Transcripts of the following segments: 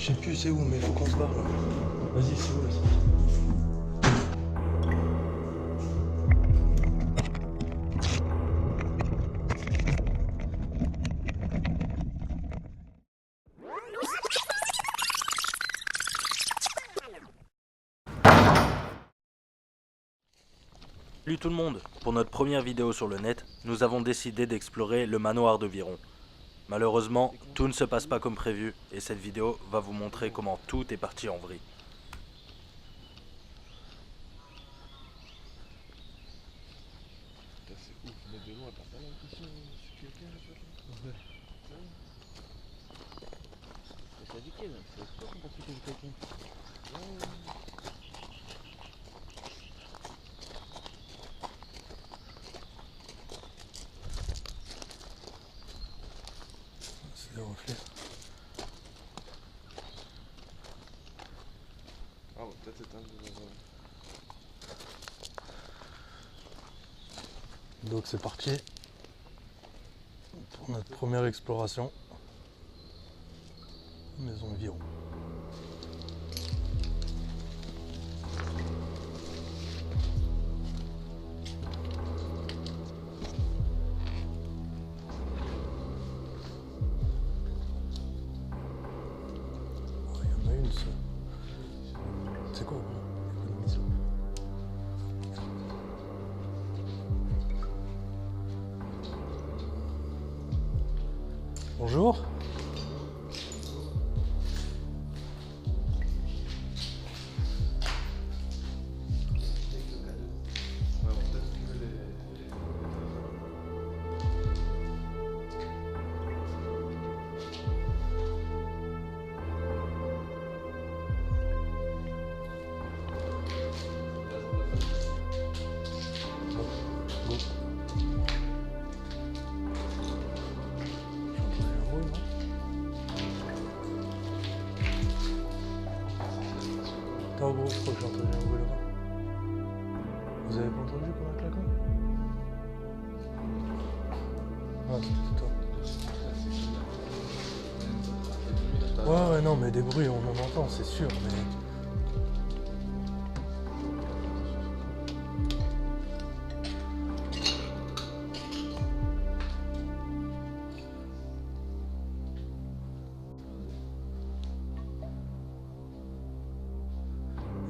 sais plus c'est où, mais il faut qu'on se barre là. Vas-y, c'est où là? Salut tout le monde, pour notre première vidéo sur le net, nous avons décidé d'explorer le manoir de Viron. Malheureusement, tout ne se passe pas comme prévu et cette vidéo va vous montrer comment tout est parti en vrille. Putain, c'est ouf, mais de loin, t'as pas l'impression que c'est quelqu'un là, peut-être? Ouais. Mais ça dit quel? C'est sûr qu'on pensait que c'était quelqu'un. Ouais. C'est des reflets. Ah, ouais, peut-être c'est un de Donc c'est parti pour notre première exploration. Maison de Viron. Oh, il y en a une seule. C'est quoi? Économise. Bonjour. Attends gros, je crois que j'ai entendu un bruit là-bas. Vous avez pas entendu comme un claquant? Ah, c'était toi. Ouais, non, mais des bruits, on en entend, c'est sûr, mais...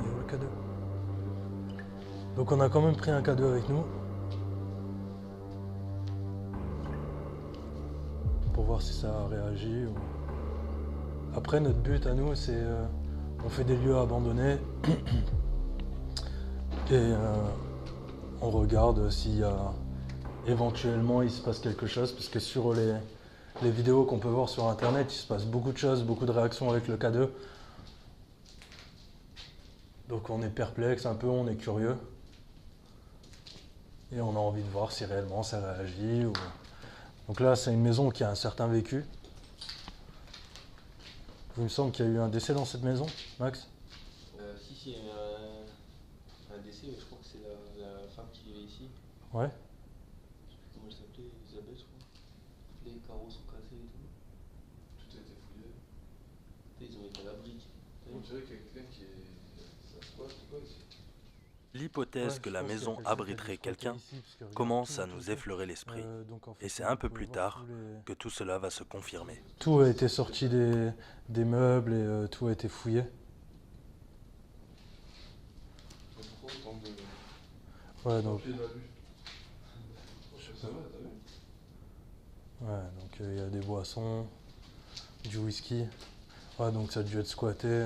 Il est où le cadeau? Donc on a quand même pris un cadeau avec nous. Pour voir si ça a réagi. Ou... Après, notre but à nous, c'est... on fait des lieux abandonnés. Et on regarde s'il y a... Éventuellement, il se passe quelque chose. Parce que sur les vidéos qu'on peut voir sur Internet, il se passe beaucoup de choses, beaucoup de réactions avec le K2. Donc on est perplexe un peu, on est curieux. Et on a envie de voir si réellement ça réagit. Ou... Donc là, c'est une maison qui a un certain vécu. Il me semble qu'il y a eu un décès dans cette maison, Max? Si, il y a un décès, mais je crois que c'est la femme qui vivait ici. Ouais. Je sais plus comment elle s'appelait, Isabelle, je crois. Les carreaux sont cassés et tout. Tout a été fouillé. Ils ont mis de la brique. On dirait quelqu'un qui est. Ça squatte ou quoi ici? L'hypothèse Ouais, que je la pense qu'il y a maison quelqu'un qui a dû abriterait squatter quelqu'un ici, parce que regarde, commence à tout, nous effleurer l'esprit. donc en fait, Et c'est là, un vous peu pouvez plus voir tard tous les... que tout cela va se confirmer. Tout a été sorti des meubles et tout a été fouillé. Mais pourquoi autant de. Ouais, donc, Papier dans la vue. Ça va, t'as vu? ouais, donc il y a des boissons, du whisky. Ouais, donc ça a dû être squatté.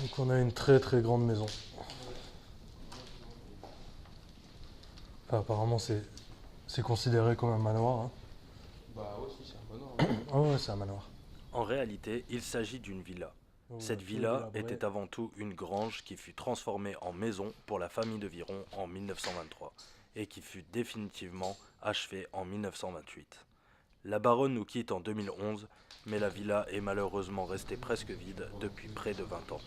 Donc on a une très très grande maison. Enfin, apparemment c'est considéré comme un manoir. Hein. Bah ouais, si, c'est un manoir. Oh ouais, c'est un manoir. En réalité, il s'agit d'une villa. Donc, Cette tout est villa délabré. était avant tout une grange qui fut transformée en maison pour la famille de Viron en 1923 et qui fut définitivement achevée en 1928. La baronne nous quitte en 2011, mais la villa est malheureusement restée presque vide depuis près de 20 ans.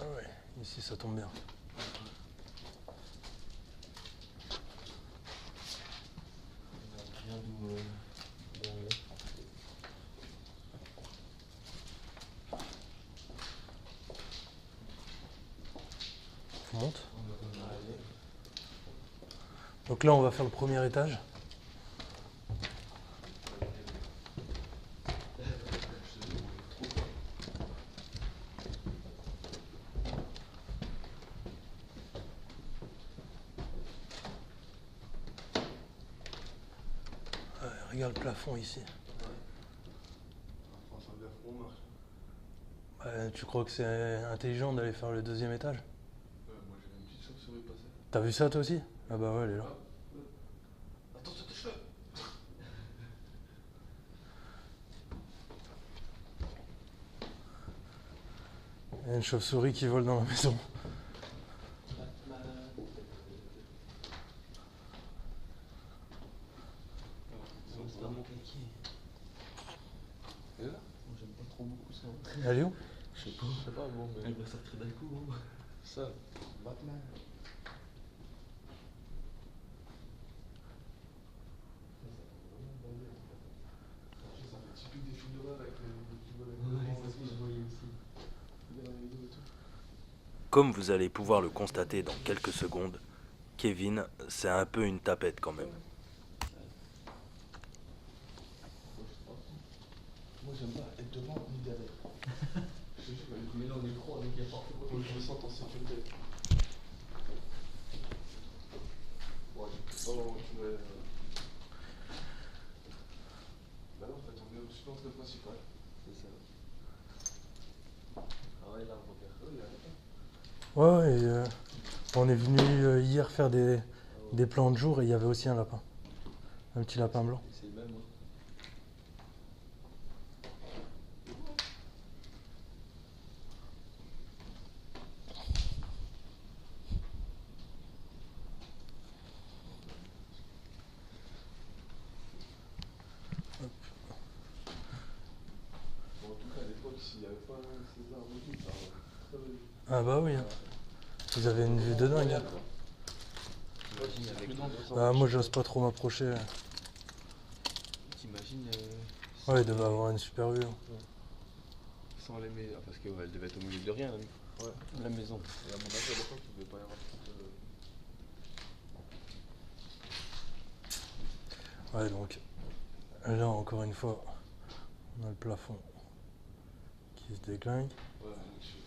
Ah ouais, ici ici, ça tombe bien. Rien d'où on est. On monte. Allez. Donc là, on va faire le premier étage. Ouais, regarde le plafond ici. Tu crois que c'est intelligent d'aller faire le deuxième étage? Moi j'ai une petite chauve-souris passer. T'as vu ça toi aussi? Ah bah ouais, elle est là. Attention tes cheveux. Il y a une chauve-souris qui vole dans la maison. C'est vraiment compliqué. Et là? Moi j'aime pas trop beaucoup ça. Elle est où? Je sais pas, bon, mais. Elle va sortir d'un coup, hein. Ça, Batman. Ça fait typique des films d'horreur avec les petits volets. Ouais, c'est ce que je voyais aussi. Dans les vidéos et tout. Comme vous allez pouvoir le constater dans quelques secondes, Kevin, c'est un peu une tapette quand même. Moi j'aime pas être devant ni derrière. Je te jure, mais là on est trois, donc il y a forcément. Faut que je me sente en sécurité. Ouais, je peux pas vraiment trouver. Bah non, en fait, on est au-dessus de l'entrée principale. C'est ça. Ah ouais, là on va faire ça, il y a rien. Ouais, et, on est venu hier faire des plans de jour et il y avait aussi un lapin. Un petit lapin blanc. C'est le même, hein. Bon, en tout cas, à l'époque, s'il n'y avait pas ces arbres et tout, ça aurait très bien. Ah bah oui, hein. Vous avez une vue de dingue. Hein. T'imagines avec Ah, moi j'ose pas trop m'approcher. T'imagines Ouais, il devait avoir une super vue. Hein. sans les maisons, parce qu'elle devait être au milieu de rien, la maison. Et à mon avis, à l'époque, il ne devait pas y avoir trop de... Ouais, donc là encore une fois, on a le plafond qui se déglingue. Ouais, je suis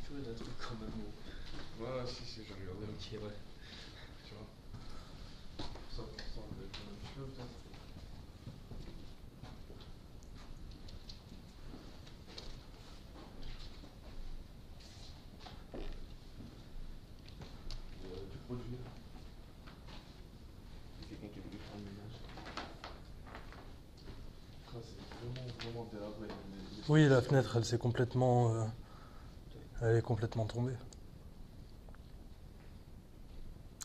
curieux d'un truc quand même. Ouais, si, j'ai regardé. Ok, ouais. Tu vois. Ça, pour l'instant, on va être un petit peu peut-être. Du produit. C'est quelqu'un qui a voulu faire le ménage. C'est vraiment délabré. Oui, la fenêtre, elle s'est complètement, elle est complètement tombée.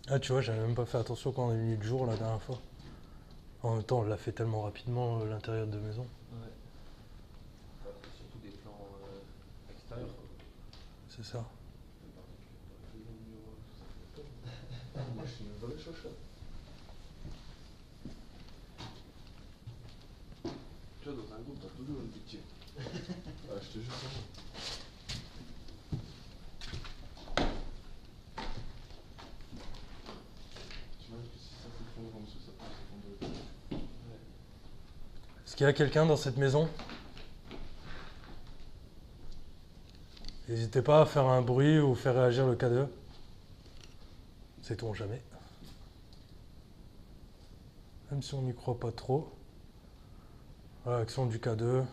Ah, tu vois, j'avais même pas fait attention quand on est venu de jour la dernière fois. En même temps, on l'a fait tellement rapidement l'intérieur de maison. Ouais. C'est surtout des plans extérieurs. C'est ça. Moi, je suis une vraie chocha. Tu vois, dans un groupe, t'as toujours une victime. Ah, je te jure, vraiment. Tu imagines que si ça s'effondre en dessous, ça peut s'effondrer. Ouais. Est-ce qu'il y a quelqu'un dans cette maison? N'hésitez pas à faire un bruit ou faire réagir le K2. Sait-on jamais. Même si on n'y croit pas trop. Voilà, action du K2.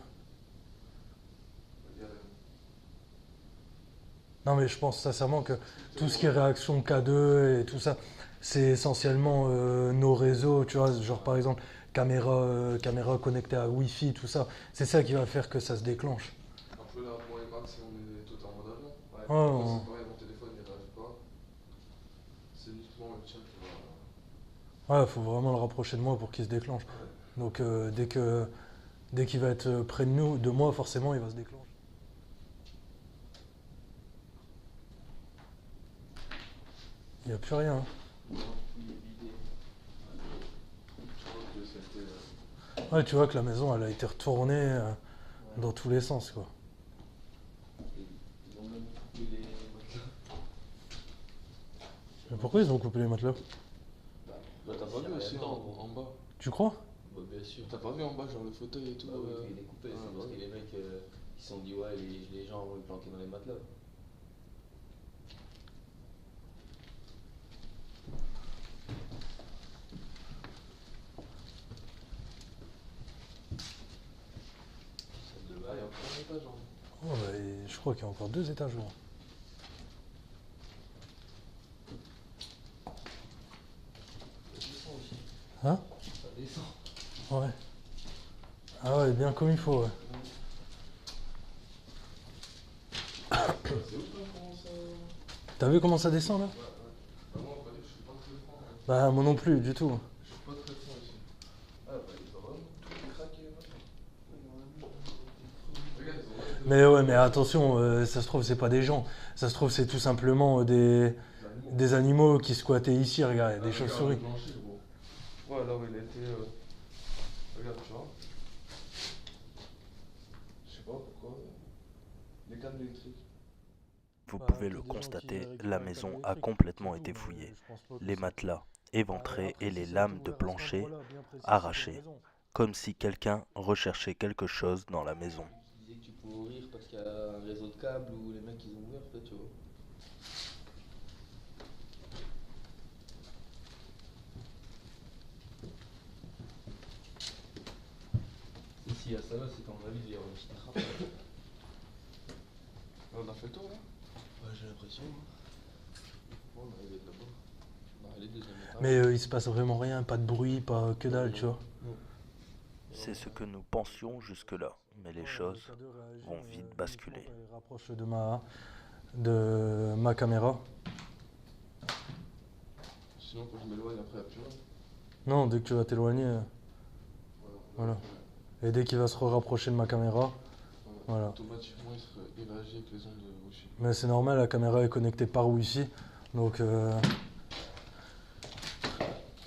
Non mais je pense sincèrement que tout ce qui est réaction K2 et tout ça, c'est essentiellement nos réseaux, tu vois, genre par exemple caméra connectée à Wi-Fi, tout ça. C'est ça qui va faire que ça se déclenche. Un peu là, moi et Max, on est tout en mode avion. Ouais, Oh. c'est pareil, mon téléphone il réagit pas. C'est uniquement le tien qui va. Ouais, faut vraiment le rapprocher de moi pour qu'il se déclenche. Donc dès qu'il va être près de nous, de moi, forcément, il va se déclencher. Il n'y a plus rien. Hein. Non, il est vidé. Je crois que c'était. Ouais, tu vois que la maison, elle a été retournée dans tous les sens, quoi. Ils ont même coupé les matelas. Mais pourquoi ils ont coupé les matelas? Bah, t'as pas vu aussi en bas? Tu crois? Bah, bien sûr. T'as pas vu en bas, genre le fauteuil et tout? Bah oui, il est coupé, Ah, c'est bah parce que oui. les mecs ils se sont dit ouais, les gens vont le planquer dans les matelas. Ça de Ah, il y a bail. encore un étage en Oh, bah, et je crois qu'il y a encore 2 étages, gros. Ça descend aussi. Hein? Ça descend. Ouais. Ah ouais, bien comme il faut, ouais. C'est ouf, hein, comment ça. T'as vu comment ça descend, là? Ouais, ouais. Bah, moi, on va dire que je suis pas très franc. Hein. Bah, moi non plus, du tout. Je suis pas très franc ici. Ah, bah, ils ont vraiment tout craqué, machin. Regarde, ils ont vraiment Mais ouais, mais attention, ça se trouve, c'est pas des gens. Ça se trouve, c'est tout simplement des animaux qui squattaient ici, regarde, il y a des chauves-souris. Ouais, là où il était. Regarde, tu vois. Je sais pas pourquoi. Les câbles électriques. Vous Bah, pouvez que le des gens constater, qui récupèrent la le maison câble a électrique, complètement c'est été tout, fouillée. mais je pense pas que Les ça. matelas Bah, éventrés après, et si les ça a été lames de ouvert à cet plancher endroit-là, bien précis, c'est arrachées, une raison. comme si quelqu'un recherchait quelque chose dans la maison. Tu disais que tu pouvais ouvrir parce qu'il y a un réseau de câbles où les mecs ils ont ouvert peut-être, tu vois. Et s'il y a ça là, c'est qu'à mon avis il doit y avoir une petite trappe. On a fait le tour là? Ouais, j'ai l'impression. Ouais, on est arrivé de là-bas. Bah, les deuxième étage. Mais il se passe vraiment rien, pas de bruit, pas que dalle, tu vois. C'est ce que nous pensions jusque-là, mais les choses vont vite basculer. Rapproche de ma caméra. Sinon, quand je m'éloigne, après, il n'y a plus rien. Non, dès que tu vas t'éloigner, voilà. Et dès qu'il va se rapprocher de ma caméra, voilà. Automatiquement, il se réagit avec les ondes de Wi-Fi. Mais c'est normal, la caméra est connectée par Wi-Fi. Donc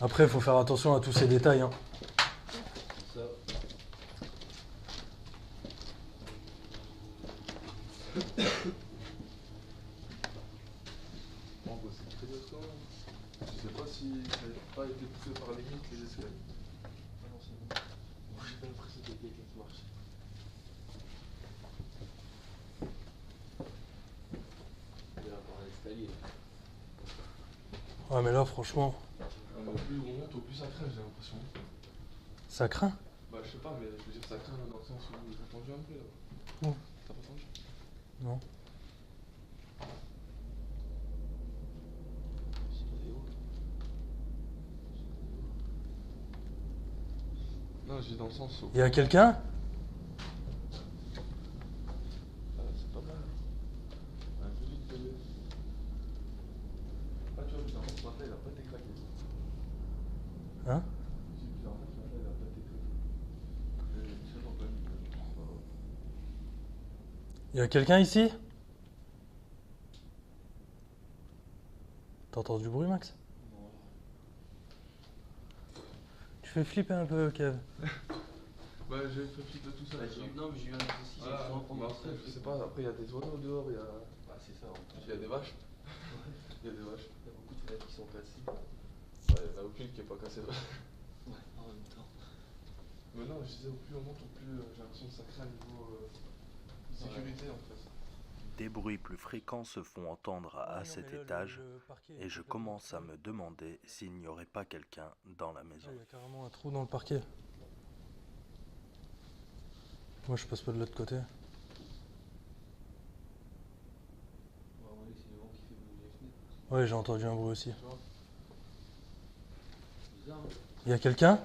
après, il faut faire attention à tous ces détails. Hein. Ça. Bon, bah, c'est très bien quand même. Je sais pas si ça n'a pas été poussé par limite les escaliers. Ah non, c'est bon. Moi j'ai pas l'impression qu'il y a quelqu'un qui marche. Il y a encore un escalier. Ouais, mais là, franchement, Mais plus on monte, au plus ça craint, j'ai l'impression. ça craint. Bah, je sais pas, mais je veux dire, ça craint dans le sens où t'as entendu un peu là. Non. T'as pas entendu? Non. Non, j'ai dans le sens où. Il y a quelqu'un? C'est pas mal. Hein. Un peu vite, bébé. Ah, tu vois, bizarrement, ce matelas, il a pas été craqué. Hein? Si, bizarrement, ce matelas, il a pas été craqué. Je sais pas, Il y a quelqu'un ici? T'entends du bruit, Max? Non. Tu fais flipper un peu, Kev. Bah, j'ai fait flipper tout ça. Bah, non, mais j'ai eu un souci. Voilà, bah, après, je sais pas, après, il y a des oiseaux dehors, il y a. Bah, c'est ça. Il y a des vaches. Il y a des vaches. Il y a beaucoup de fenêtres qui sont cassées. Ouais, il y en a aucune qui est pas cassée. Ouais, en même temps. Mais non, je disais, au plus on monte, au plus j'ai l'impression que ça craint au niveau sécurité en fait. Des bruits plus fréquents se font entendre à cet étage et je commence à me demander s'il n'y aurait pas quelqu'un dans la maison. Il y a carrément un trou dans le parquet. Moi, je passe pas de l'autre côté. Ouais, à mon avis, c'est le vent qui fait bouger les fenêtres. Ouais, j'ai entendu un bruit aussi. Bizarre, hein. Il y a quelqu'un?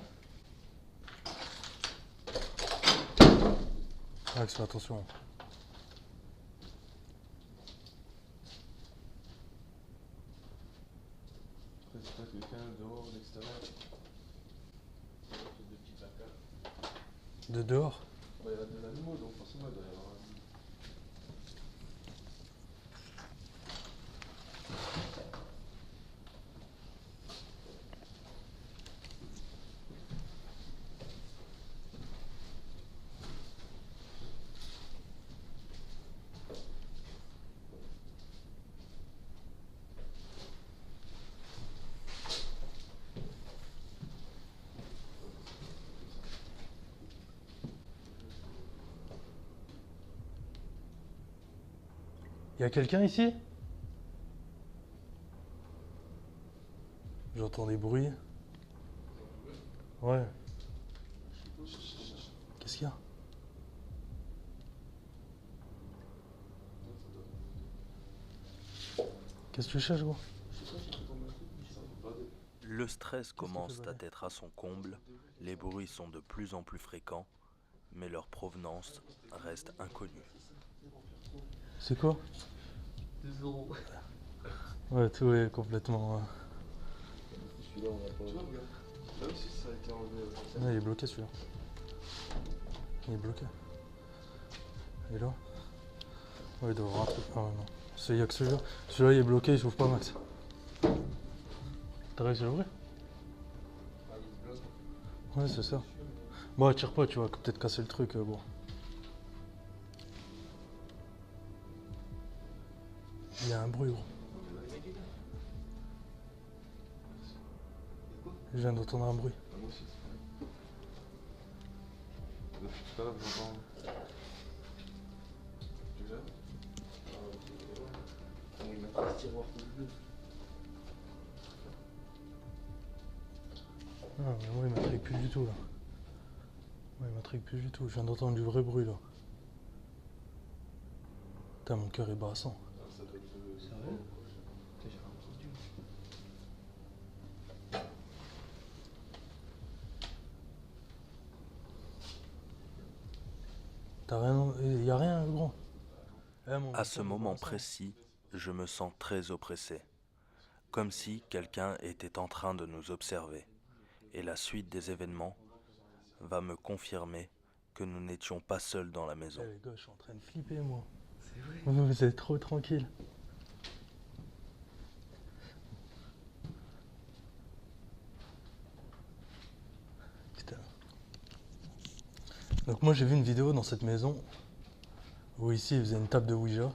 Max, fais attention. Après, si t'as quelqu'un dehors, à l'extérieur. Des petits placards. De dehors? Bah, il y a des animaux, donc forcément, il doit y avoir un. Y a quelqu'un ici? J'entends des bruits. Ouais. Qu'est-ce qu'il y a? Qu'est-ce que tu cherches, gros? Le stress commence à être à son comble, les bruits sont de plus en plus fréquents, mais leur provenance reste inconnue. C'est quoi? Des euros. Ouais, tout est complètement. Celui-là, on a pas. Tu vois, regarde. Là aussi, ça a été enlevé. Ouais, il est bloqué celui-là. Il est bloqué. Et là? Ouais, il doit y avoir un truc. Ah ouais, non. Il y a que celui-là. Celui-là, il est bloqué, il s'ouvre pas, Max. T'as réussi à l'ouvrir? Ah, il se bloque. Ouais, c'est ça. Bon, tire pas, tu vas peut-être casser le truc, bon. Il y a un bruit, gros. Je viens d'entendre un bruit. Ah, moi aussi, c'est pareil. Depuis tout à l'heure, j'entends. Tu viens? Il m'a fait ce tiroir tout bleu. Ah, mais moi, il m'intrigue plus du tout, là. Moi, il m'intrigue plus du tout. Je viens d'entendre du vrai bruit, là. Putain, mon cœur est brassant. Ah, ça doit être le. Sérieux? Putain, j'ai rien entendu. T'as rien. Y a rien, gros. À ce moment précis, je me sens très oppressé, comme si quelqu'un était en train de nous observer. Et la suite des événements va me confirmer que nous n'étions pas seuls dans la maison. Les gars, je suis en train de flipper, moi. C'est vrai? Vous êtes trop tranquille. Putain. Donc moi j'ai vu une vidéo dans cette maison où ici ils faisaient une table de Ouija.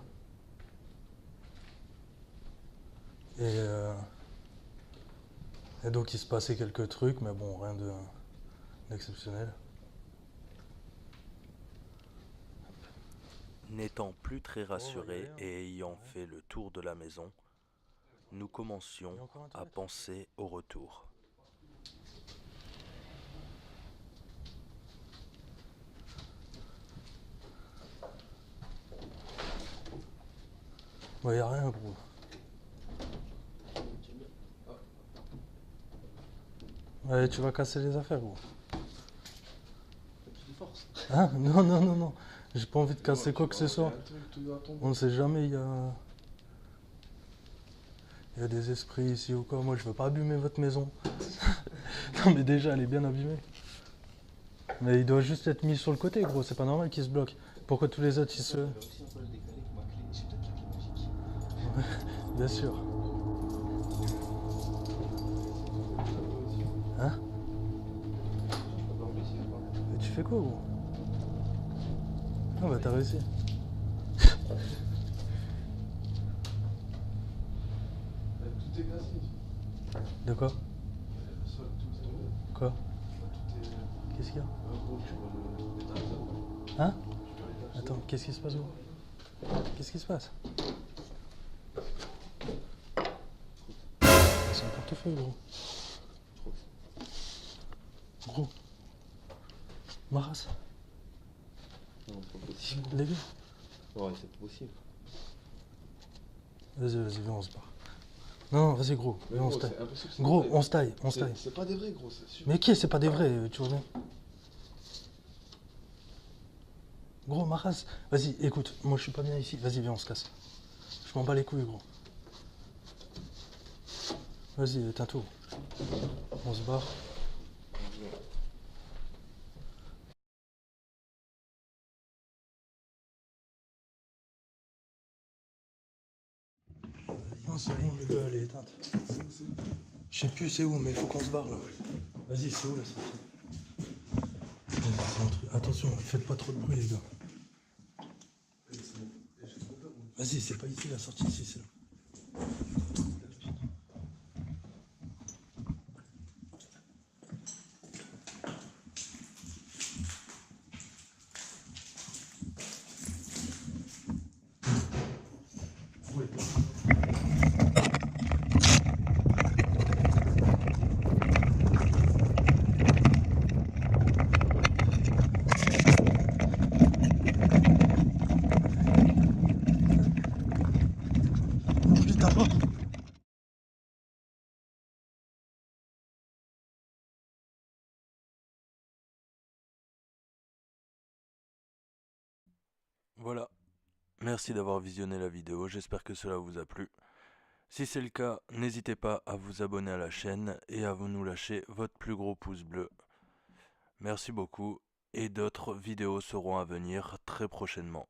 Et donc il se passait quelques trucs, mais bon, rien d'exceptionnel. N'étant plus très rassurés et ayant fait le tour de la maison, nous commencions à penser au retour. Ouais, y a rien, gros. Ouais, tu vas casser les affaires, gros. De force. Hein? Non, non, non, non. J'ai pas envie de casser quoi que ce soit. Un truc, tout doit tomber. On ne sait jamais, il y a des esprits ici ou quoi. Moi, je veux pas abîmer votre maison. Non, mais déjà, elle est bien abîmée. Mais il doit juste être mis sur le côté, gros. C'est pas normal qu'il se bloque. Pourquoi tous les autres, ils se... J'ai réussi un peu à le décaler avec ma clé. C'est peut-être la clé magique. Bien sûr. Hein? Mais tu fais quoi, gros? Ah bah t'as réussi. Tout est cassé ici. De quoi? Le sol, tout est tombé. Quoi? Tout est. Qu'est-ce qu'il y a? Gros, tu vois l'étage là. Hein? Attends, qu'est-ce qui se passe, gros? Qu'est-ce qui se passe? C'est un portefeuille, gros. Gros. Ma race. Non, c'est pas possible. Les gars. Ouais, c'est pas possible. Vas-y, viens, on se barre. Non, vas-y, gros. Viens, on se taille. c'est impossible, c'est Gros, vrai. on se taille, on se taille. C'est pas des vrais, gros, c'est sûr. Mais qui? C'est pas des vrais, tu vois bien. Gros, ma race. Vas-y, écoute, moi je suis pas bien ici. Vas-y, viens, on se casse. Je m'en bats les couilles, gros. Vas-y, éteins tout. On se barre. Non, c'est bon, le gars, elle est éteinte. Je sais plus c'est où, mais il faut qu'on se barre là. Vas-y, c'est où la sortie? Vas-y, c'est un truc. Attention, faites pas trop de bruit, les gars. Vas-y, c'est pas ici la sortie, ici, c'est là. Ouvre ta porte. Voilà, merci d'avoir visionné la vidéo, j'espère que cela vous a plu. Si c'est le cas, n'hésitez pas à vous abonner à la chaîne et à nous lâcher votre plus gros pouce bleu. Merci beaucoup et d'autres vidéos seront à venir très prochainement.